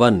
1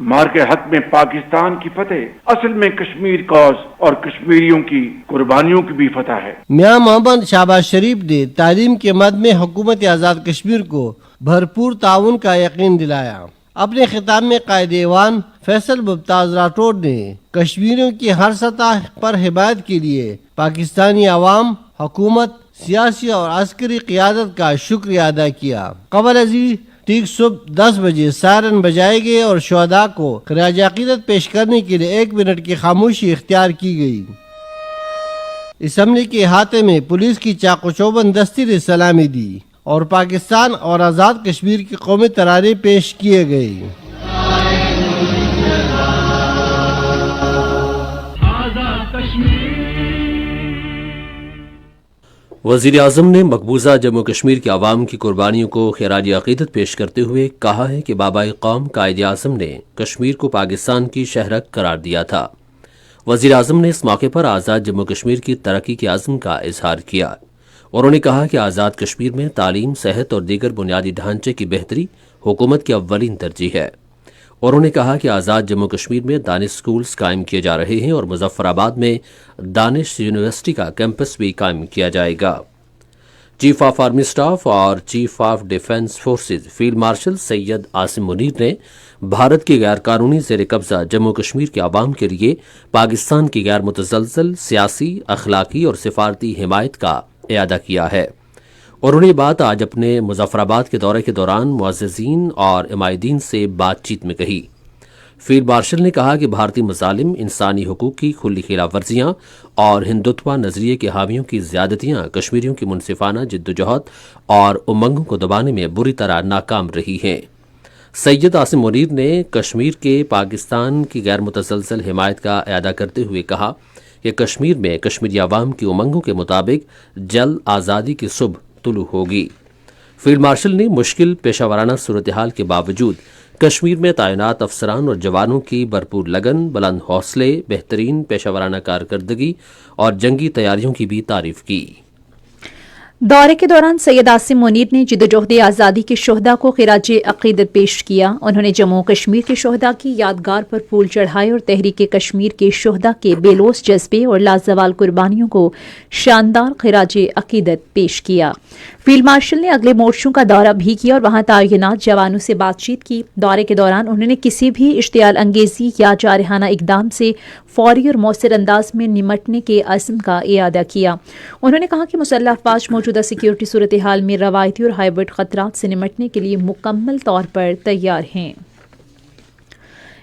مار کے حق میں پاکستان کی فتح اصل میں کشمیر کاز اور کشمیریوں کی قربانیوں کی بھی فتح ہے۔ میاں محمد شہباز شریف نے تعلیم کے مد میں حکومت آزاد کشمیر کو بھرپور تعاون کا یقین دلایا۔ اپنے خطاب میں قائد ایوان فیصل ممتاز راٹھوڑ نے کشمیریوں کی ہر سطح پر حمایت کے لیے پاکستانی عوام، حکومت، سیاسی اور عسکری قیادت کا شکریہ ادا کیا۔ قبل ازیں ٹھیک صبح 10 بجے سائرن بجائے گئے اور شہداء کو خراج عقیدت پیش کرنے کے لیے 1 منٹ کی خاموشی اختیار کی گئی۔ اسمبلی کے احاطے میں پولیس کی چاق و چوبند دستی نے سلامی دی اور پاکستان اور آزاد کشمیر کے قومی ترانے پیش کیے گئے۔ وزیر اعظم نے مقبوضہ جموں کشمیر کے عوام کی قربانیوں کو خراج عقیدت پیش کرتے ہوئے کہا ہے کہ بابائے قوم قائد اعظم نے کشمیر کو پاکستان کی شہرک قرار دیا تھا۔ وزیر اعظم نے اس موقع پر آزاد جموں کشمیر کی ترقی کے عزم کا اظہار کیا۔ انہوں نے کہا کہ آزاد کشمیر میں تعلیم، صحت اور دیگر بنیادی ڈھانچے کی بہتری حکومت کی اولین ترجیح ہے۔ انہوں نے کہا کہ آزاد جموں کشمیر میں دانش سکولز قائم کیے جا رہے ہیں اور مظفر آباد میں دانش یونیورسٹی کا کیمپس بھی قائم کیا جائے گا۔ چیف آف آرمی اسٹاف اور chief of defence forces field marshal Syed Asim Munir نے بھارت کی غیر قانونی زیر قبضہ جموں کشمیر کے عوام کے لیے پاکستان کی غیر متزلزل سیاسی، اخلاقی اور سفارتی حمایت کا اعادہ کیا ہے۔ انہوں نے یہ بات آج اپنے مظفر آباد کے دورے کے دوران معززین اور عمائدین سے بات چیت میں کہی۔ فیلڈ مارشل نے کہا کہ بھارتی مظالم، انسانی حقوق کی کھلی خلاف ورزیاں اور ہندوتوا نظریے کے حامیوں کی زیادتیاں کشمیریوں کی منصفانہ جدوجہد اور امنگوں کو دبانے میں بری طرح ناکام رہی ہیں۔ سید عاصم منیر نے کشمیر کے پاکستان کی غیر متزلزل حمایت کا اعادہ کرتے ہوئے کہا کہ کشمیر میں کشمیری عوام کی امنگوں کے مطابق جلد آزادی کی صبح طلوع ہوگی۔ فیلڈ مارشل نے مشکل پیشہ ورانہ صورتحال کے باوجود کشمیر میں تعینات افسران اور جوانوں کی بھرپور لگن، بلند حوصلے، بہترین پیشہ ورانہ کارکردگی اور جنگی تیاریوں کی بھی تعریف کی۔ دورے کے دوران سید عاصم منیر نے جدوجہد آزادی کے شہداء کو خراج عقیدت پیش کیا۔ انہوں نے جموں کشمیر کے شہداء کی یادگار پر پھول چڑھائے اور تحریک کشمیر کے شہداء کے بے لوث جذبے اور لازوال قربانیوں کو شاندار خراج عقیدت پیش کیا۔ فیلڈ مارشل نے اگلے مورچوں کا دورہ بھی کیا اور وہاں تعینات جوانوں سے بات چیت کی۔ دورے کے دوران انہوں نے کسی بھی اشتعال انگیزی یا جارحانہ اقدام سے فوری اور مؤثر انداز میں نمٹنے کے عزم کا اعادہ کیا۔ انہوں نے کہا کہ مسلح افواج موجودہ سیکیورٹی صورتحال میں روایتی اور ہائبرڈ خطرات سے نمٹنے کے لیے مکمل طور پر تیار ہیں۔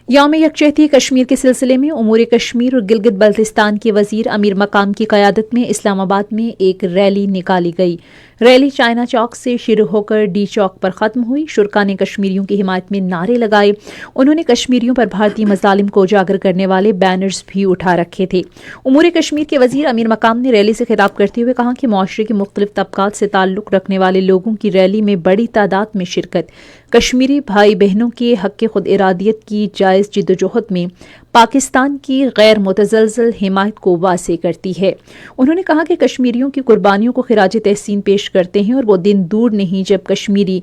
یوم یکجہتی کشمیر کے سلسلے میں امور کشمیر اور گلگت بلتستان کے وزیر امیر مقام کی قیادت میں اسلام آباد میں ایک ریلی نکالی گئی۔ ریلی چائنا چوک سے شروع ہو کر ڈی چوک پر ختم ہوئی۔ شرکا نے کشمیریوں کی حمایت میں نعرے لگائے۔ انہوں نے کشمیریوں پر بھارتی مظالم کو اجاگر کرنے والے بینرز بھی اٹھا رکھے تھے۔ امور کشمیر کے وزیر امیر مقام نے ریلی سے خطاب کرتے ہوئے کہا کہ معاشرے کے مختلف طبقات سے تعلق رکھنے والے لوگوں کی ریلی میں بڑی تعداد میں شرکت کشمیری بھائی بہنوں کے حق خود ارادیت کی جائز جدوجہد میں پاکستان کی غیر متزلزل حمایت کو واضح کرتی ہے۔ انہوں نے کہا کہ کشمیریوں کی قربانیوں کو خراج تحسین پیش کرتے ہیں اور وہ دن دور نہیں جب کشمیری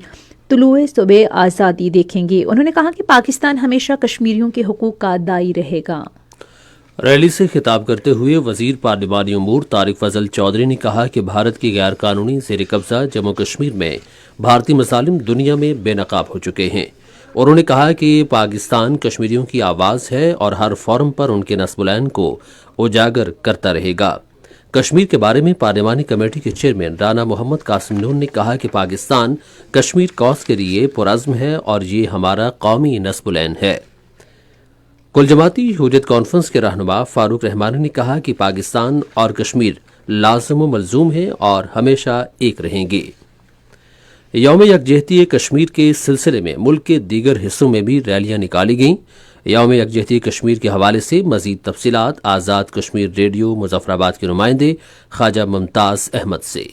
طلوع صبح آزادی دیکھیں گے۔ انہوں نے کہا کہ پاکستان ہمیشہ کشمیریوں کے حقوق کا دائی رہے گا۔ ریلی سے خطاب کرتے ہوئے وزیر پارلیمانی امور طارق فضل چودھری نے کہا کہ بھارت کی غیر قانونی زیر قبضہ جموں کشمیر میں بھارتی مظالم دنیا میں بے نقاب ہو چکے ہیں۔ انہوں نے کہا کہ پاکستان کشمیریوں کی آواز ہے اور ہر فورم پر ان کے نصب العین کو اجاگر کرتا رہے گا۔ کشمیر کے بارے میں پارلیمانی کمیٹی کے چیئرمین رانا محمد قاسم نون نے کہا کہ پاکستان کشمیر کاز کے لیے پرعزم ہے اور یہ ہمارا قومی نصب العین ہے۔ کل جماعتی حجت کانفرنس کے رہنما فاروق رحمانی نے کہا کہ پاکستان اور کشمیر لازم و ملزوم ہیں اور ہمیشہ ایک رہیں گے۔ یوم یکجہتی کشمیر کے سلسلے میں ملک کے دیگر حصوں میں بھی ریلیاں نکالی گئیں۔ یوم یکجہتی کشمیر کے حوالے سے مزید تفصیلات آزاد کشمیر ریڈیو مظفر آباد کے نمائندے خواجہ ممتاز احمد سے۔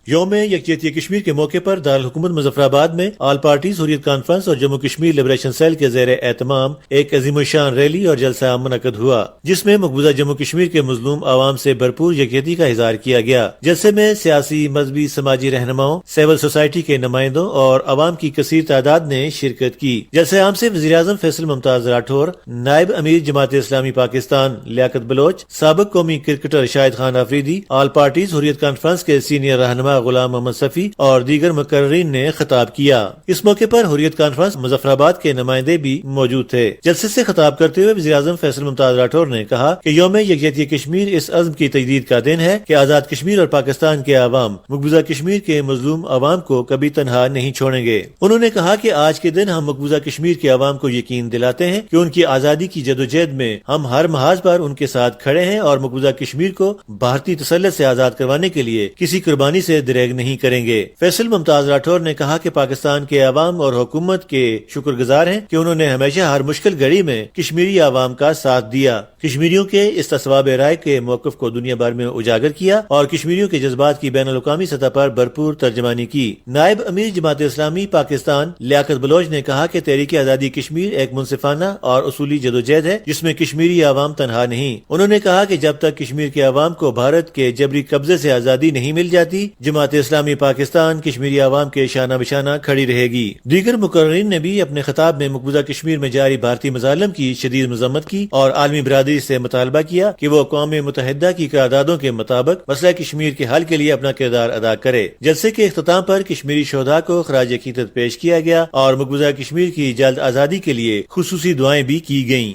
یوم یکجہتی کشمیر کے موقع پر دارالحکومت مظفر آباد میں آل پارٹیز حریت کانفرنس اور جموں کشمیر لبریشن سیل کے زیر اہتمام ایک عظیم الشان ریلی اور جلسہ عام منعقد ہوا، جس میں مقبوضہ جموں کشمیر کے مظلوم عوام سے بھرپور یکجہتی کا اظہار کیا گیا۔ جلسے میں سیاسی، مذہبی، سماجی رہنماؤں، سول سوسائٹی کے نمائندوں اور عوام کی کثیر تعداد نے شرکت کی۔ جلسہ عام سے وزیر اعظم فیصل ممتاز راٹھور، نائب امیر جماعت اسلامی پاکستان لیاقت بلوچ، سابق قومی کرکٹر شاہد خان آفریدی، آل پارٹیز حریت کانفرنس کے سینئر رہنما غلام محمد صفی اور دیگر مقررین نے خطاب کیا۔ اس موقع پر حریت کانفرنس مظفر آباد کے نمائندے بھی موجود تھے۔ جلسے سے خطاب کرتے ہوئے وزیر اعظم فیصل ممتاز راٹھور نے کہا کہ یوم یکجہتی کشمیر اس عزم کی تجدید کا دن ہے کہ آزاد کشمیر اور پاکستان کے عوام مقبوضہ کشمیر کے مظلوم عوام کو کبھی تنہا نہیں چھوڑیں گے۔ انہوں نے کہا کہ آج کے دن ہم مقبوضہ کشمیر کے عوام کو یقین دلاتے ہیں کہ ان کی آزادی کی جدوجہد میں ہم ہر محاذ پر ان کے ساتھ کھڑے ہیں اور مقبوضہ کشمیر کو بھارتی تسلط سے آزاد کروانے کے لیے کسی قربانی سے دریغ نہیں کریں گے۔ فیصل ممتاز راٹھور نے کہا کہ پاکستان کے عوام اور حکومت کے شکر گزار ہیں کہ انہوں نے ہمیشہ ہر مشکل گھڑی میں کشمیری عوام کا ساتھ دیا، کشمیریوں کے اس تصواب رائے کے موقف کو دنیا بھر میں اجاگر کیا اور کشمیریوں کے جذبات کی بین الاقوامی سطح پر بھرپور ترجمانی کی۔ نائب امیر جماعت اسلامی پاکستان لیاقت بلوچ نے کہا کہ تحریک آزادی کشمیر ایک منصفانہ اور اصولی جدوجہد ہے جس میں کشمیری عوام تنہا نہیں۔ انہوں نے کہا کہ جب تک کشمیر کے عوام کو بھارت کے جبری قبضے سے آزادی نہیں مل جاتی، جماعت اسلامی پاکستان کشمیری عوام کے شانہ بشانہ کھڑی رہے گی۔ دیگر مقررین نے بھی اپنے خطاب میں مقبوضہ کشمیر میں جاری بھارتی مظالم کی شدید مذمت کی اور عالمی برادری سے مطالبہ کیا کہ وہ اقوام متحدہ کی قراردادوں کے مطابق مسئلہ کشمیر کے حل کے لیے اپنا کردار ادا کرے۔ جلسے کے اختتام پر کشمیری شہداء کو خراج عقیدت پیش کیا گیا اور مقبوضہ کشمیر کی جلد آزادی کے لیے خصوصی دعائیں بھی کی گئیں۔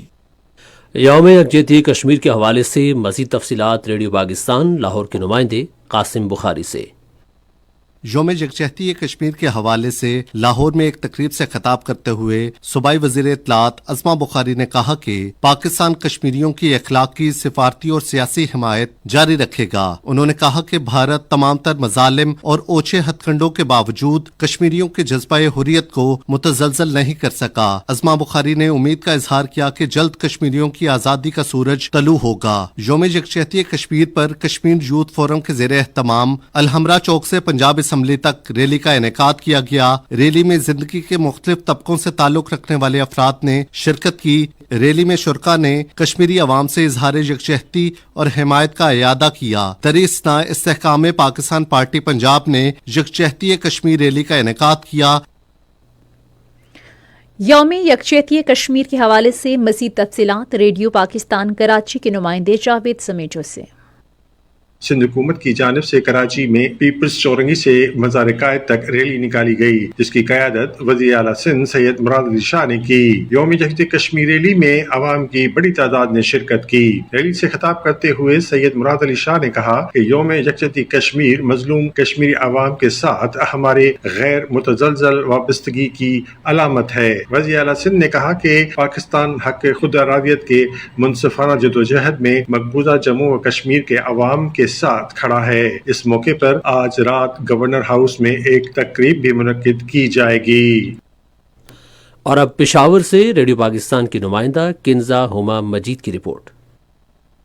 یوم یکجہتی کشمیر کے حوالے سے مزید تفصیلات ریڈیو پاکستان لاہور کے نمائندے قاسم بخاری سے۔ یوم یکجہتی کشمیر کے حوالے سے لاہور میں ایک تقریب سے خطاب کرتے ہوئے صوبائی وزیر اطلاعات عظمہ بخاری نے کہا کہ پاکستان کشمیریوں کی اخلاقی، سفارتی اور سیاسی حمایت جاری رکھے گا۔ انہوں نے کہا کہ بھارت تمام تر مظالم اور اوچھے ہتھ کنڈوں کے باوجود کشمیریوں کے جذبہ حریت کو متزلزل نہیں کر سکا۔ عظمہ بخاری نے امید کا اظہار کیا کہ جلد کشمیریوں کی آزادی کا سورج طلوع ہوگا۔ یوم یکجہتی کشمیر پر کشمیر یوتھ فورم کے زیر اہتمام الحمرا چوک سے پنجاب اسمبلی تک ریلی کا انعقاد کیا گیا۔ ریلی میں زندگی کے مختلف طبقوں سے تعلق رکھنے والے افراد نے شرکت کی۔ ریلی میں شرکاء نے کشمیری عوام سے اظہار یکجہتی اور حمایت کا اعادہ کیا۔ دراصل استحکام پاکستان پارٹی پنجاب نے یکجہتی کشمیر ریلی کا انعقاد کیا۔ یوم یکجہتی کشمیر کے حوالے سے مزید تفصیلات ریڈیو پاکستان کراچی کے نمائندے جاوید سمیجو سے۔ سندھ حکومت کی جانب سے کراچی میں پیپلز چورنگی سے مزار قائد تک ریلی نکالی گئی، جس کی قیادت وزیر اعلیٰ سندھ سید مراد علی شاہ نے کی۔ یوم یکجہتی کشمیر ریلی میں عوام کی بڑی تعداد نے شرکت کی۔ ریلی سے خطاب کرتے ہوئے سید مراد علی شاہ نے کہا کہ یوم یکجہتی کشمیر مظلوم کشمیری عوام کے ساتھ ہمارے غیر متزلزل وابستگی کی علامت ہے۔ وزیر اعلیٰ سندھ نے کہا کہ پاکستان حق خود ارادیت کے منصفانہ جدوجہد میں مقبوضہ جموں و کشمیر کے عوام کے ساتھ کھڑا ہے۔ اس موقع پر آج رات گورنر ہاؤس میں ایک تقریب بھی منعقد کی جائے گی۔ اور اب پشاور سے ریڈیو پاکستان کی نمائندہ کنزا ہما مجید کی رپورٹ۔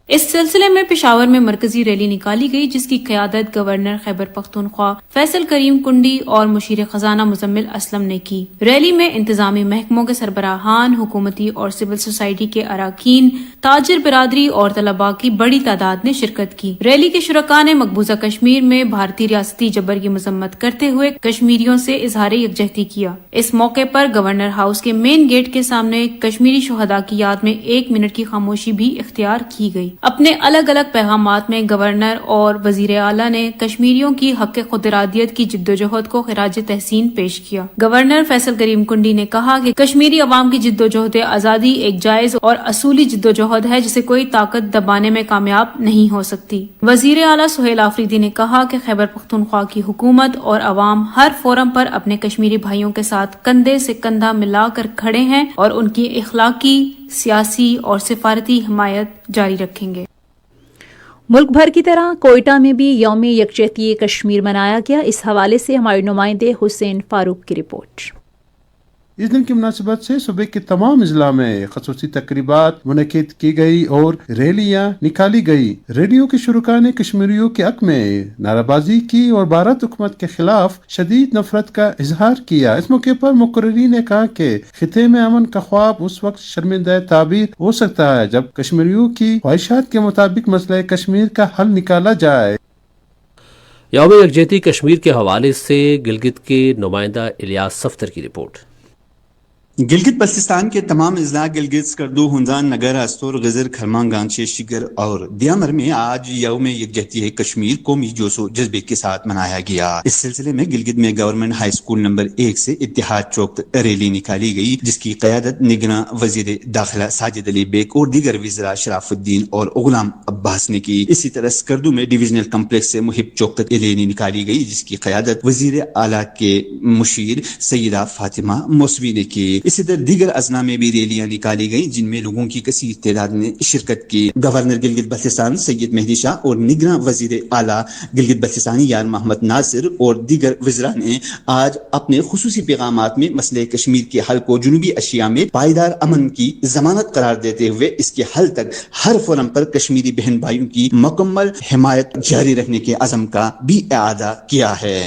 اس سلسلے میں پشاور میں مرکزی ریلی نکالی گئی، جس کی قیادت گورنر خیبر پختونخوا فیصل کریم کنڈی اور مشیر خزانہ مزمل اسلم نے کی۔ ریلی میں انتظامی محکموں کے سربراہان، حکومتی اور سول سوسائٹی کے اراکین، تاجر برادری اور طلباء کی بڑی تعداد نے شرکت کی۔ ریلی کے شرکاء نے مقبوضہ کشمیر میں بھارتی ریاستی جبر کی مذمت کرتے ہوئے کشمیریوں سے اظہار یکجہتی کیا۔ اس موقع پر گورنر ہاؤس کے مین گیٹ کے سامنے کشمیری شہداء کی یاد میں 1 منٹ کی خاموشی بھی اختیار کی گئی۔ اپنے الگ الگ پیغامات میں گورنر اور وزیر اعلیٰ نے کشمیریوں کی حق خود ارادیت کی جدوجہد کو خراج تحسین پیش کیا۔ گورنر فیصل کریم کنڈی نے کہا کہ کشمیری عوام کی جدوجہد آزادی ایک جائز اور اصولی جدوجہد ہے جسے کوئی طاقت دبانے میں کامیاب نہیں ہو سکتی۔ وزیر اعلیٰ سہیل آفریدی نے کہا کہ خیبر پختونخوا کی حکومت اور عوام ہر فورم پر اپنے کشمیری بھائیوں کے ساتھ کندھے سے کندھا ملا کر کھڑے ہیں اور ان کی اخلاقی، سیاسی اور سفارتی حمایت جاری رکھیں گے۔ ملک بھر کی طرح کوئٹہ میں بھی یوم یکجہتی کشمیر منایا گیا۔ اس حوالے سے ہمارے نمائندے حسین فاروق کی رپورٹ۔ اس دن کی مناسبت سے صوبے کے تمام اضلاع میں خصوصی تقریبات منعقد کی گئی اور ریلیاں نکالی گئی۔ ریلیوں کے شرکاء نے کشمیریوں کے حق میں نعرہ بازی کی اور بھارت حکومت کے خلاف شدید نفرت کا اظہار کیا۔ اس موقع پر مقررین نے کہا کہ خطے میں امن کا خواب اس وقت شرمندہ تعبیر ہو سکتا ہے جب کشمیریوں کی خواہشات کے مطابق مسئلہ کشمیر کا حل نکالا جائے۔ یوم یکجہتی کشمیر کے حوالے سے گلگت کے نمائندہ الیاس صفتر کی رپورٹ۔ گلگت بلتستان کے تمام اضلاع گلگت، سکردو، ہنزان، نگر، استور، غزر، کھرمان، گانچے، شگر اور دیامر میں آج یوم یکجہتی کشمیر قومی جوش و جذبے کے ساتھ منایا گیا۔ اس سلسلے میں گلگت میں گورنمنٹ ہائی اسکول نمبر 1 سے اتحاد چوک ریلی نکالی گئی، جس کی قیادت نگراں وزیر داخلہ ساجد علی بیگ اور دیگر وزراء شراف الدین اور غلام عباس نے کی۔ اسی طرح سکردو میں ڈویژنل کمپلیکس سے محب چوک تک ریلی نکالی گئی، جس کی قیادت وزیر اعلیٰ کے مشیر سیدہ فاطمہ موسوی نے کی۔ اسی طرح دیگر اضلاع میں بھی ریلیاں نکالی گئیں، جن میں لوگوں کی کثیر تعداد نے شرکت کی۔ گورنر گلگت بلتستان سید مہدی شاہ اور نگراں وزیر اعلیٰ گلگت بلتستان یار محمد ناصر اور دیگر وزراء نے آج اپنے خصوصی پیغامات میں مسئلہ کشمیر کے حل کو جنوبی ایشیا میں پائیدار امن کی ضمانت قرار دیتے ہوئے اس کے حل تک ہر فورم پر کشمیری بہن بھائیوں کی مکمل حمایت جاری رکھنے کے عزم کا بھی اعادہ کیا ہے۔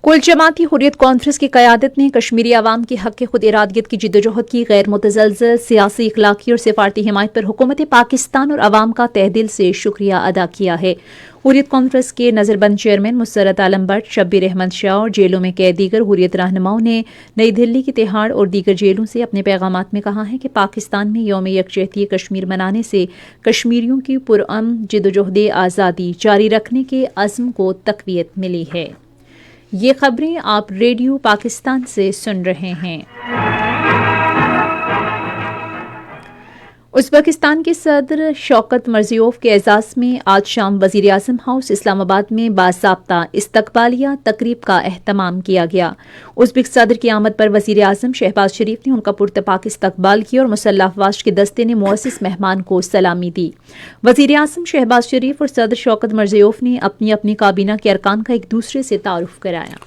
کل جماعتی حریت کانفرنس کی قیادت نے کشمیری عوام کے حق خود ارادیت کی جدوجہد کی غیر متزلزل سیاسی، اخلاقی اور سفارتی حمایت پر حکومت پاکستان اور عوام کا تہ دل سے شکریہ ادا کیا ہے۔ حریت کانفرنس کے نظر بند چیئرمین مسرت عالم بٹ، شبیر احمد شاہ اور جیلوں میں قید دیگر حریت رہنماؤں نے نئی دہلی کی تہاڑ اور دیگر جیلوں سے اپنے پیغامات میں کہا ہے کہ پاکستان میں یوم یکجہتی کشمیر منانے سے کشمیریوں کی پرامن جدوجہد آزادی جاری رکھنے کے عزم کو تقویت ملی ہے۔ یہ خبریں آپ ریڈیو پاکستان سے سن رہے ہیں۔ ازبکستان کے صدر شوکت مرزیوف کے اعزاز میں آج شام وزیر اعظم ہاؤس اسلام آباد میں باضابطہ استقبالیہ تقریب کا اہتمام کیا گیا۔ ازبک صدر کی آمد پر وزیر اعظم شہباز شریف نے ان کا پرتپاک استقبال کیا اور مسلح افواج کے دستے نے معزز مہمان کو سلامی دی۔ وزیر اعظم شہباز شریف اور صدر شوکت مرزیوف نے اپنی اپنی کابینہ کے ارکان کا ایک دوسرے سے تعارف کرایا۔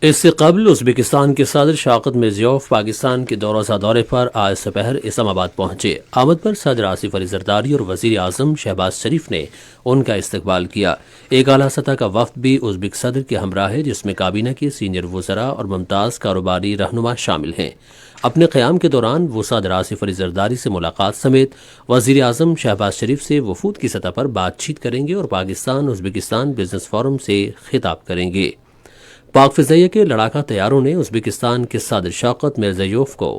اس سے قبل ازبکستان کے صدر شوکت مرزیوف پاکستان کے دو روزہ دورے پر آج دوپہر اسلام آباد پہنچے۔ آمد پر صدر آصف علی زرداری اور وزیر اعظم شہباز شریف نے ان کا استقبال کیا۔ ایک اعلیٰ سطح کا وفد بھی ازبک صدر کے ہمراہ ہے، جس میں کابینہ کے سینئر وزراء اور ممتاز کاروباری رہنما شامل ہیں۔ اپنے قیام کے دوران وہ صدر آصف علی زرداری سے ملاقات سمیت وزیر اعظم شہباز شریف سے وفود کی سطح پر بات چیت کریں گے اور پاکستان ازبکستان بزنس فورم سے خطاب کریں گے۔ پاک فضائیہ کے لڑاکا طیاروں نے ازبکستان کے صدر شوکت مرزیوف کو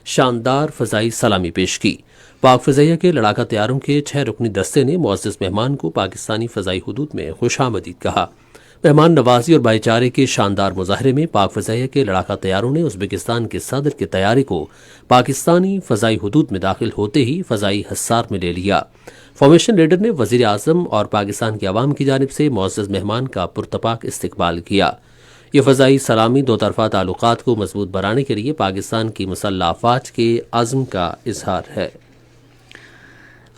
شاندار فضائی سلامی پیش کی۔ پاک فضائیہ کے لڑاکا طیاروں کے 6 رکنی دستے نے معزز مہمان کو پاکستانی فضائی حدود میں خوش آمدید کہا۔ مہمان نوازی اور بھائی چارے کے شاندار مظاہرے میں پاک فضائیہ کے لڑاکا طیاروں نے ازبکستان کے صدر کے طیارے کو پاکستانی فضائی حدود میں داخل ہوتے ہی فضائی حصار میں لے لیا۔ فارمیشن لیڈر نے وزیر اعظم اور پاکستان کی عوام کی جانب سے معزز مہمان کا پرتپاک استقبال کیا۔ یہ فضائی سلامی دو طرفہ تعلقات کو مضبوط بنانے کے لیے پاکستان کی مسلح افواج کے عزم کا اظہار ہے۔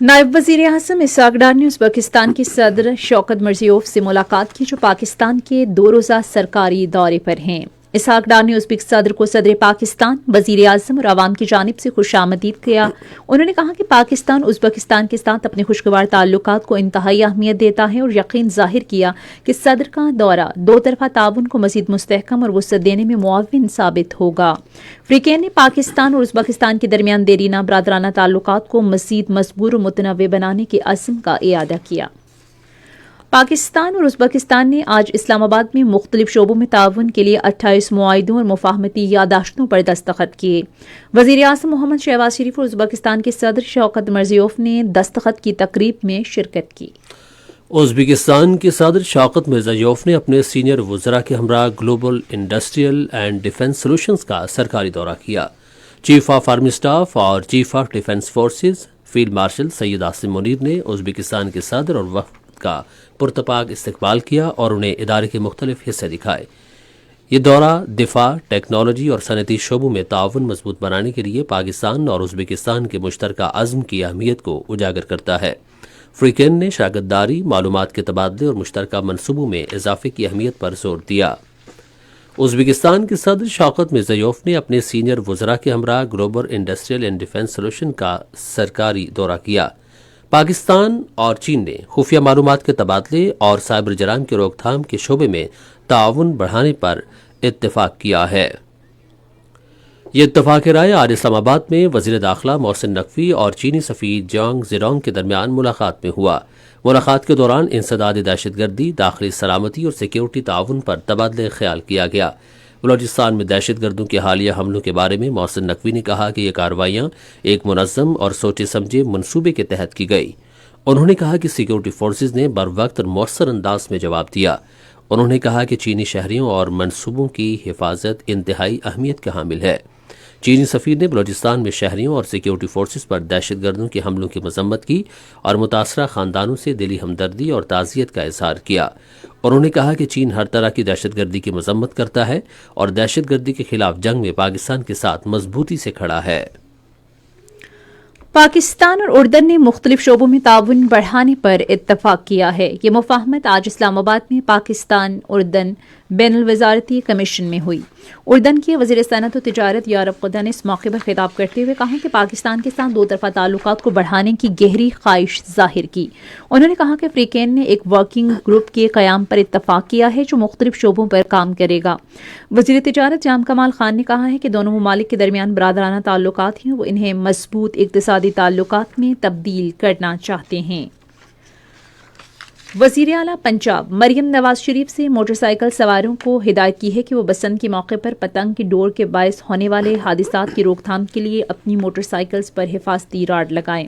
نائب وزیر اعظم اسحاق ڈار نے ازبکستان کے صدر شوکت مرزیوف سے ملاقات کی، جو پاکستان کے 2 روزہ سرکاری دورے پر ہیں۔ اسحاق ڈار نے ازبک صدر کو صدر پاکستان، وزیر اعظم اور عوام کی جانب سے خوش آمدید کیا۔ انہوں نے کہا کہ پاکستان ازبکستان کے ساتھ اپنے خوشگوار تعلقات کو انتہائی اہمیت دیتا ہے اور یقین ظاہر کیا کہ صدر کا دورہ دو طرفہ تعاون کو مزید مستحکم اور وسعت دینے میں معاون ثابت ہوگا۔ فریقین نے پاکستان اور ازبکستان کے درمیان دیرینہ برادرانہ تعلقات کو مزید مضبوط اور متنوع بنانے کے عزم کا اعادہ کیا۔ پاکستان اور ازبکستان نے آج اسلام آباد میں مختلف شعبوں میں تعاون کے لیے 28 معاہدوں اور مفاہمتی یادداشتوں پر دستخط کیے۔ وزیر اعظم محمد شہباز شریف اور ازبکستان کے صدر شوکت مرزیوف نے دستخط کی تقریب میں شرکت کی۔ ازبکستان کے صدر شوکت مرزیوف نے اپنے سینئر وزراء کے ہمراہ Global Industrial and Defence Solutions کا سرکاری دورہ کیا۔ چیف آف آرمی اسٹاف اور chief of defence forces field marshal Syed Asim Munir نے ازبکستان کے صدر اور وفد کا پرتپاک استقبال کیا اور انہیں ادارے کے مختلف حصے دکھائے۔ یہ دورہ دفاع، ٹیکنالوجی اور صنعتی شعبوں میں تعاون مضبوط بنانے کے لیے پاکستان اور ازبکستان کے مشترکہ عزم کی اہمیت کو اجاگر کرتا ہے۔ فریقین نے شراکت داری، معلومات کے تبادلے اور مشترکہ منصوبوں میں اضافے کی اہمیت پر زور دیا۔ ازبکستان کے صدر شوکت مرزیوف نے اپنے سینئر وزراء کے ہمراہ Global Industrial and defence solution کا سرکاری دورہ کیا۔ پاکستان اور چین نے خفیہ معلومات کے تبادلے اور سائبر جرائم کی روک تھام کے شعبے میں تعاون بڑھانے پر اتفاق کیا ہے۔ یہ اتفاق رائے آج اسلام آباد میں وزیر داخلہ محسن نقوی اور چینی سفیر جانگ زیڈونگ کے درمیان ملاقات میں ہوا۔ ملاقات کے دوران انسداد دہشت گردی، داخلی سلامتی اور سیکیورٹی تعاون پر تبادلہ خیال کیا گیا۔ بلوچستان میں دہشت گردوں کے حالیہ حملوں کے بارے میں محسن نقوی نے کہا کہ یہ کارروائیاں ایک منظم اور سوچے سمجھے منصوبے کے تحت کی گئی۔ انہوں نے کہا کہ سیکیورٹی فورسز نے بروقت اور مؤثر انداز میں جواب دیا۔ انہوں نے کہا کہ چینی شہریوں اور منصوبوں کی حفاظت انتہائی اہمیت کا حامل ہے۔ چینی سفیر نے بلوچستان میں شہریوں اور سیکیورٹی فورسز پر دہشت گردوں کے حملوں کی مذمت کی اور متاثرہ خاندانوں سے دلی ہمدردی اور تعزیت کا اظہار کیا۔ انہوں نے کہا کہ چین ہر طرح کی دہشت گردی کی مذمت کرتا ہے اور دہشت گردی کے خلاف جنگ میں پاکستان کے ساتھ مضبوطی سے کھڑا ہے۔ پاکستان اور اردن نے مختلف شعبوں میں تعاون بڑھانے پر اتفاق کیا ہے۔ یہ مفاہمت آج اسلام آباد میں پاکستان اردن بین الوزارتی کمیشن میں ہوئی۔ اردن کے وزیر صنعت و تجارت یارب قدہ نے اس موقع پر خطاب کرتے ہوئے کہا کہ پاکستان کے ساتھ دو طرفہ تعلقات کو بڑھانے کی گہری خواہش ظاہر کی۔ انہوں نے کہا کہ فریقین نے ایک ورکنگ گروپ کے قیام پر اتفاق کیا ہے جو مختلف شعبوں پر کام کرے گا۔ وزیر تجارت جام کمال خان نے کہا ہے کہ دونوں ممالک کے درمیان برادرانہ تعلقات ہیں، وہ انہیں مضبوط اقتصادی تعلقات میں تبدیل کرنا چاہتے ہیں۔ وزیر اعلیٰ پنجاب مریم نواز شریف سے موٹر سائیکل سواروں کو ہدایت کی ہے کہ وہ بسنت کے موقع پر پتنگ کی ڈور کے باعث ہونے والے حادثات کی روک تھام کے لیے اپنی موٹر سائیکلز پر حفاظتی راڈ لگائیں۔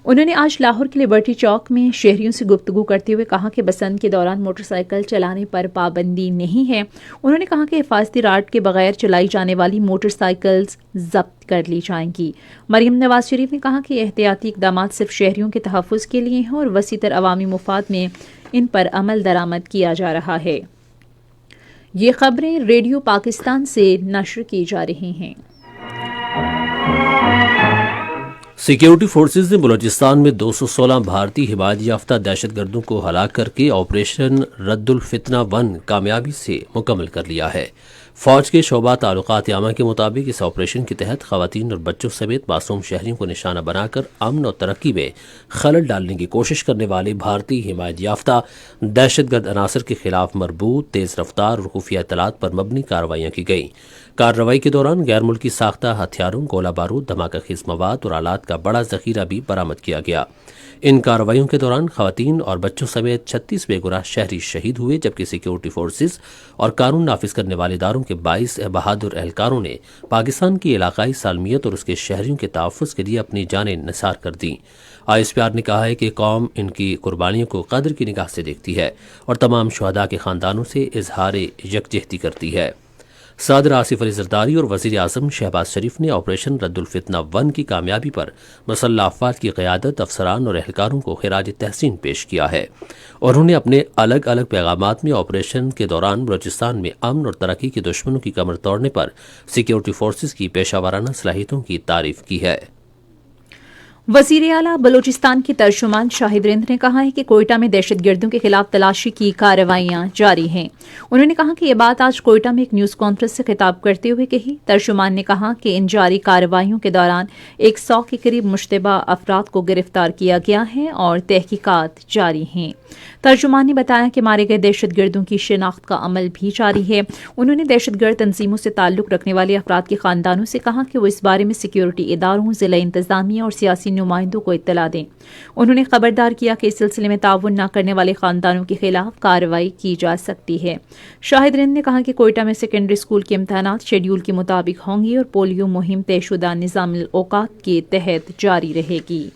انہوں نے آج لاہور کے لبرٹی چوک میں شہریوں سے گفتگو کرتے ہوئے کہا کہ بسنت کے دوران موٹر سائیکل چلانے پر پابندی نہیں ہے۔ انہوں نے کہا کہ حفاظتی راڈ کے بغیر چلائی جانے والی موٹر سائیکلز ضبط کر لی جائیں گی۔ مریم نواز شریف نے کہا کہ احتیاطی اقدامات صرف شہریوں کے تحفظ کے لیے ہیں اور وسیع تر عوامی مفاد میں ان پر عمل درآمد کیا جا رہا ہے۔ یہ خبریں ریڈیو پاکستان سے نشر کی جا رہی ہیں۔ سیکیورٹی فورسز نے بلوچستان میں 216 بھارتی حمایت یافتہ دہشت گردوں کو ہلاک کر کے آپریشن رد الفتنہ 1 کامیابی سے مکمل کر لیا ہے۔ فوج کے شعبہ تعلقات عامہ کے مطابق اس آپریشن کے تحت خواتین اور بچوں سمیت معصوم شہریوں کو نشانہ بنا کر امن اور ترقی میں خلل ڈالنے کی کوشش کرنے والے بھارتی حمایت یافتہ دہشت گرد عناصر کے خلاف مربوط تیز رفتار اور خفیہ اطلاعات پر مبنی کارروائیاں کی گئیں۔ کارروائی کے دوران غیر ملکی ساختہ ہتھیاروں، گولہ بارود، دھماکہ خیز مواد اور آلات کا بڑا ذخیرہ بھی برآمد کیا گیا۔ ان کارروائیوں کے دوران خواتین اور بچوں سمیت 36 بے گناہ شہری شہید ہوئے، جبکہ سیکیورٹی فورسز اور قانون نافذ کرنے والے اداروں کے 22 بہادر اہلکاروں نے پاکستان کی علاقائی سالمیت اور اس کے شہریوں کے تحفظ کے لیے اپنی جانیں نثار کر دیں۔ ISPR نے کہا ہے کہ قوم ان کی قربانیوں کو قدر کی نگاہ سے دیکھتی ہے اور تمام شہداء کے خاندانوں سے اظہار یکجہتی کرتی ہے۔ صدر آصف علی زرداری اور وزیر اعظم شہباز شریف نے آپریشن رد الفتنہ 1 کی کامیابی پر مسلح افواج کی قیادت، افسران اور اہلکاروں کو خراج تحسین پیش کیا ہے۔ انہوں نے اپنے الگ الگ پیغامات میں آپریشن کے دوران بلوچستان میں امن اور ترقی کے دشمنوں کی کمر توڑنے پر سیکیورٹی فورسز کی پیشہ ورانہ صلاحیتوں کی تعریف کی ہے۔ وزیر اعلیٰ بلوچستان کے ترجمان شاہد رند نے کہا ہے کہ کوئٹہ میں دہشت گردوں کے خلاف تلاشی کی کارروائیاں جاری ہیں۔ انہوں نے کہا کہ یہ بات آج کوئٹہ میں ایک نیوز کانفرنس سے خطاب کرتے ہوئے کہی۔ ترجمان نے کہا کہ ان جاری کارروائیوں کے دوران 100 کے قریب مشتبہ افراد کو گرفتار کیا گیا ہے اور تحقیقات جاری ہیں۔ ترجمان نے بتایا کہ مارے گئے دہشت گردوں کی شناخت کا عمل بھی جاری ہے۔ انہوں نے دہشت گرد تنظیموں سے تعلق رکھنے والے افراد کے خاندانوں سے کہا کہ وہ اس بارے میں سیکیورٹی اداروں، ضلع انتظامیہ اور سیاسی نمائندوں کو اطلاع دیں۔ انہوں نے خبردار کیا کہ اس سلسلے میں تعاون نہ کرنے والے خاندانوں کے خلاف کارروائی کی جا سکتی ہے۔ شاہد رند نے کہا کہ کوئٹہ میں سیکنڈری اسکول کے امتحانات شیڈول کے مطابق ہوں گے اور پولیو مہم طے شدہ نظام الاوقات کے تحت جاری رہے گی۔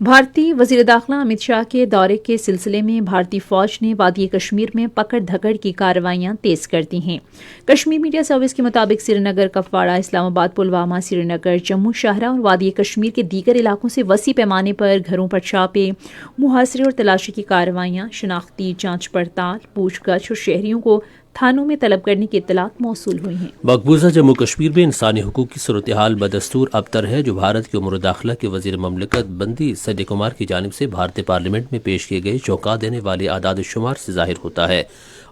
بھارتی وزیر داخلہ امت شاہ کے دورے کے سلسلے میں بھارتی فوج نے وادی کشمیر میں پکڑ دھکڑ کی کارروائیاں تیز کر دی ہیں۔ کشمیر میڈیا سروس کے مطابق سری نگر، کپواڑہ، اسلام آباد، پلوامہ، سری نگر، جموں شاہراہ اور وادی کشمیر کے دیگر علاقوں سے وسیع پیمانے پر گھروں پر چھاپے، محاصرے اور تلاشی کی کارروائیاں، شناختی جانچ پڑتال، پوچھ گچھ اور شہریوں کو تھانوں میں طلب کرنے کی اطلاعات موصول ہوئی ہیں۔ مقبوضہ جموں کشمیر میں انسانی حقوق کی صورتحال بدستور ابتر ہے، جو بھارت کے امور داخلہ کے وزیر مملکت بندی سنجے کمار کی جانب سے بھارتی پارلیمنٹ میں پیش کیے گئے چونکا دینے والے اعداد و شمار سے ظاہر ہوتا ہے۔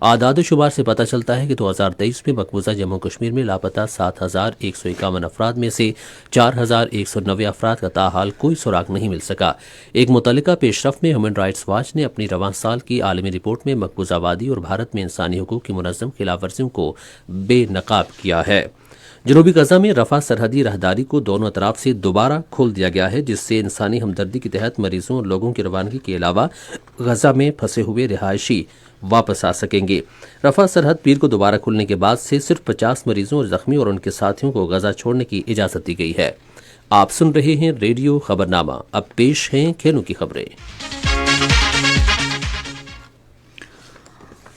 اعداد و شمار سے پتہ چلتا ہے کہ 2023 میں مقبوضہ جموں کشمیر میں لاپتہ 7,151 افراد میں سے 4,190 افراد کا تاحال کوئی سراغ نہیں مل سکا۔ ایک متعلقہ پیش رفت میں ہیومن رائٹس واچ نے اپنی رواں سال کی عالمی رپورٹ میں مقبوضہ وادی اور بھارت میں انسانی حقوق کی منظم خلاف ورزیوں کو بے نقاب کیا ہے۔ جنوبی غزہ میں رفح سرحدی راہداری کو دونوں اطراف سے دوبارہ کھول دیا گیا ہے، جس سے انسانی ہمدردی کے تحت مریضوں اور لوگوں کی روانگی کے علاوہ غزہ میں پھنسے ہوئے رہائشی واپس آ سکیں گے۔ رفح سرحد پیر کو دوبارہ کھلنے کے بعد سے صرف 50 مریضوں اور زخمیوں اور ان کے ساتھیوں کو غزہ چھوڑنے کی اجازت دی گئی ہے۔ آپ سن رہے ہیں ریڈیو خبرنامہ، اب پیش ہیں کھیلوں کی خبریں۔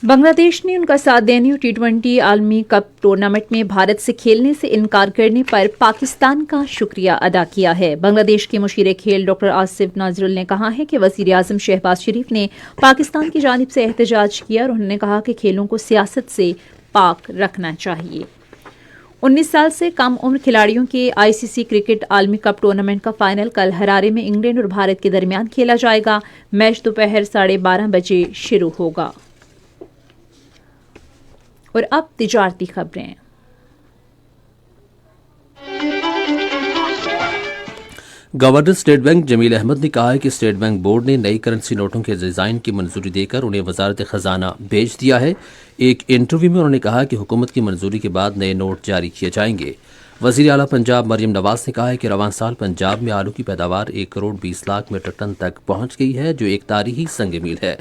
بنگلہ دیش نے ان کا ساتھ دینے اور T20 عالمی کپ ٹورنامنٹ میں بھارت سے کھیلنے سے انکار کرنے پر پاکستان کا شکریہ ادا کیا ہے۔ بنگلہ دیش کے مشیر کھیل ڈاکٹر آصف ناظرل نے کہا ہے کہ وزیر اعظم شہباز شریف نے پاکستان کی جانب سے احتجاج کیا اور انہوں نے کہا کہ کھیلوں کو سیاست سے پاک رکھنا چاہیے۔ 19 سال سے کم عمر کھلاڑیوں کے ICC کرکٹ عالمی کپ ٹورنامنٹ کا فائنل کل ہرارے میں انگلینڈ اور بھارت کے درمیان کھیلا جائے گا۔ میچ دوپہر 12:30 بجے شروع ہوگا۔ اور اب تجارتی خبریں۔ گورنر اسٹیٹ بینک جمیل احمد نے کہا ہے کہ اسٹیٹ بینک بورڈ نے نئی کرنسی نوٹوں کے ڈیزائن کی منظوری دے کر انہیں وزارت خزانہ بھیج دیا ہے۔ ایک انٹرویو میں انہوں نے کہا کہ حکومت کی منظوری کے بعد نئے نوٹ جاری کیے جائیں گے۔ وزیر اعلیٰ پنجاب مریم نواز نے کہا ہے کہ رواں سال پنجاب میں آلو کی پیداوار 1,20,00,000 میٹرک ٹن تک پہنچ گئی ہے، جو ایک تاریخی سنگ میل ہے۔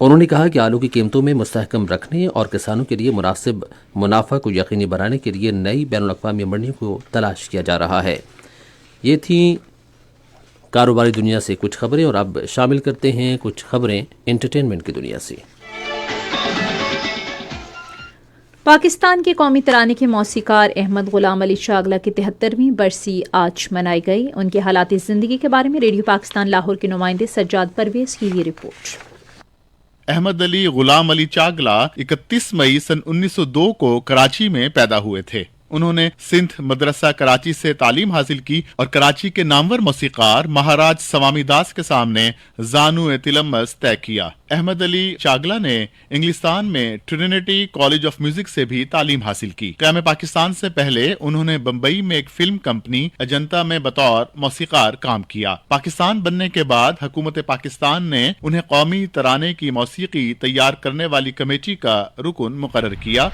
انہوں نے کہا کہ آلو کی قیمتوں میں مستحکم رکھنے اور کسانوں کے لیے مناسب منافع کو یقینی بنانے کے لیے نئی بین الاقوامی منڈیوں کو تلاش کیا جا رہا ہے۔ یہ تھیں کاروباری دنیا سے کچھ خبریں، اور اب شامل کرتے ہیں کچھ خبریں انٹرٹینمنٹ کی دنیا سے۔ پاکستان کے قومی ترانے کے موسیقار احمد غلام علی چاغلا کی 73ویں برسی آج منائی گئی۔ ان کے حالات زندگی کے بارے میں ریڈیو پاکستان لاہور کے نمائندے سجاد پرویز کی یہ رپورٹ۔ احمد علی غلام علی چاغلا 31 مئی سن 1902 کو کراچی میں پیدا ہوئے تھے۔ انہوں نے سندھ مدرسہ کراچی سے تعلیم حاصل کی اور کراچی کے نامور موسیقار مہاراج سوامی داس کے سامنے زانو تلمس طے کیا۔ احمد علی چاغلا نے انگلستان میں ٹرینٹی کالج آف میوزک سے بھی تعلیم حاصل کی۔ قیام پاکستان سے پہلے انہوں نے بمبئی میں ایک فلم کمپنی اجنتا میں بطور موسیقار کام کیا۔ پاکستان بننے کے بعد حکومت پاکستان نے انہیں قومی ترانے کی موسیقی تیار کرنے والی کمیٹی کا رکن مقرر کیا۔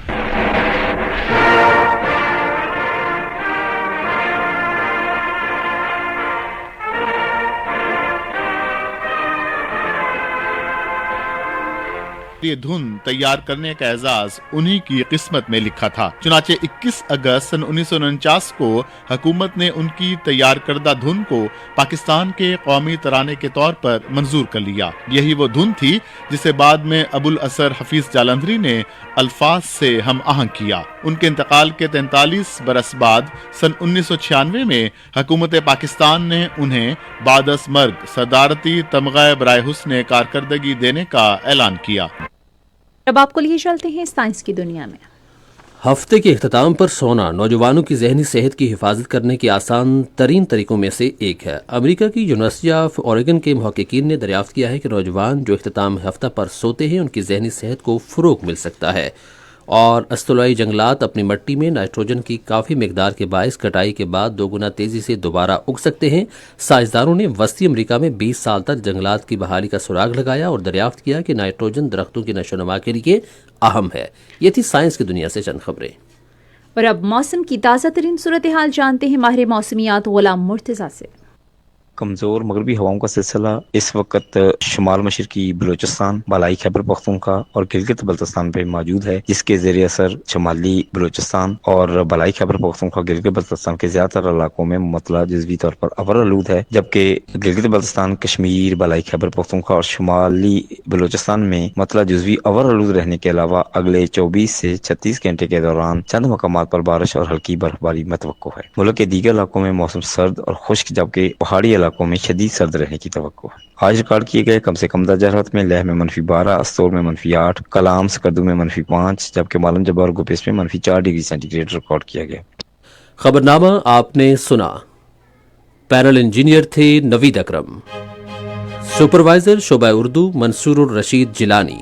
یہ دھن تیار کرنے کا اعزاز انہی کی قسمت میں لکھا تھا۔ چنانچہ 21 اگست سن 1949 کو حکومت نے ان کی تیار کردہ دھن کو پاکستان کے قومی ترانے کے طور پر منظور کر لیا۔ یہی وہ دھن تھی جسے بعد میں ابو الاثر حفیظ جالندھری نے الفاظ سے ہم آہنگ کیا۔ ان کے انتقال کے 43 برس بعد سن 1996 میں حکومت پاکستان نے انہیں بعد از مرگ صدارتی تمغہ برائے حسن کارکردگی دینے کا اعلان کیا۔ اب آپ کو لیے چلتے ہیں سائنس کی دنیا میں۔ ہفتے کے اختتام پر سونا نوجوانوں کی ذہنی صحت کی حفاظت کرنے کے آسان ترین طریقوں میں سے ایک ہے۔ امریکہ کی یونیورسٹی آف اوریگن کے محققین نے دریافت کیا ہے کہ نوجوان جو اختتام ہفتہ پر سوتے ہیں ان کی ذہنی صحت کو فروغ مل سکتا ہے، اور استوائی جنگلات اپنی مٹی میں نائٹروجن کی کافی مقدار کے باعث کٹائی کے بعد 2 گنا تیزی سے دوبارہ اگ سکتے ہیں۔ سائنسدانوں نے وسطی امریکہ میں 20 سال تک جنگلات کی بحالی کا سراغ لگایا اور دریافت کیا کہ نائٹروجن درختوں کی نشو و نما کے لیے اہم ہے۔ یہ تھی سائنس کی دنیا سے چند خبریں۔ اور اب موسم کی تازہ ترین صورتحال جانتے ہیں ماہر موسمیات غلام مرتضیٰ سے۔ کمزور مغربی ہواؤں کا سلسلہ اس وقت شمال مشرقی بلوچستان، بالائی خیبر پختونخوا اور گلگت بلتستان پہ موجود ہے، جس کے زیر اثر شمالی بلوچستان اور بالائی خیبر پختونخوا گلگت بلتستان کے زیادہ تر علاقوں میں معطل جزوی طور پر ابر آلود ہے، جبکہ گلگت بلتستان، کشمیر، بالائی خیبر پختونخوا اور شمالی بلوچستان میں معطل جزوی ابر آلود رہنے کے علاوہ اگلے 24 سے 36 گھنٹے کے دوران چند مقامات پر بارش اور ہلکی برف باری متوقع ہے۔ ملک کے دیگر علاقوں میں موسم سرد اور خشک، جبکہ پہاڑی علاقوں میں شدید سرد رہنے کی توقع ہے۔ آج ریکارڈ کیے گئے کم سے کم درجہ حرارت میں لیہ میں -12، استور میں -8، کلام سکردو میں -5، جبکہ مالم جبار اور گوپیس میں -4 ڈگری سینٹی گریڈ ریکارڈ کیا گیا۔ خبرنامہ آپ نے سنا۔ پینل انجینئر تھے نوید اکرم، سپروائزر شعبہ اردو منصور الرشید جیلانی،